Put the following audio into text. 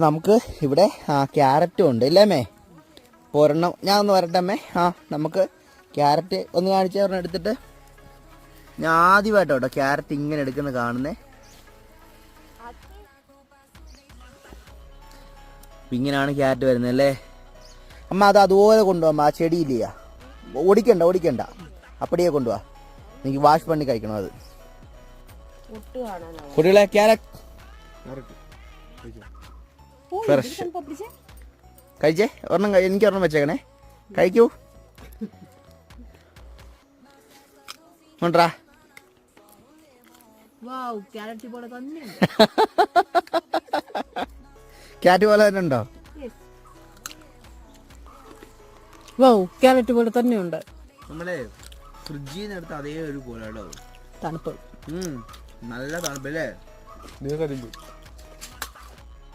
നമുക്ക് ഇവിടെ ക്യാരറ്റും ഉണ്ട് ഇല്ലേമ്മേ? ഒരെണ്ണം ഞാൻ ഒന്ന് വരട്ടെ അമ്മേ. നമുക്ക് ക്യാരറ്റ് ഒന്ന് കാണിച്ച ഒരെണ്ണം എടുത്തിട്ട്. ഞാൻ ആദ്യമായിട്ടോ ക്യാരറ്റ് ഇങ്ങനെ എടുക്കുന്നത് കാണുന്നേ. ഇങ്ങനെയാണ് ക്യാരറ്റ് വരുന്നത് അല്ലേ അമ്മ? അത് അതുപോലെ കൊണ്ടുപോകാം. ആ ചെടിയില്ല, ഓടിക്കണ്ട, അപ്പടിയെ കൊണ്ടുപോവാ. എനിക്ക് വാഷ് പണി കഴിക്കണം അത്. കുട്ടികളെ ക്യാരറ്റ് ഫ്രഷ് കഴിച്ചേ. ഒരെണ്ണം എനിക്ക് ഒരെണ്ണം വെച്ചേക്കണേ. കഴിക്കൂ. കൊണ്ടാ ക്യാരറ്റ് പോലെ തന്നെ ഉണ്ടോ? ക്യാരറ്റ് പോലെ തന്നെ ഉണ്ട്. നമ്മളെ ഫ്രിഡ്ജിൽ നിന്ന് എടുത്ത അതേ ഒരു പോലെ തണുപ്പ്. നല്ല തണുപ്പല്ലേ?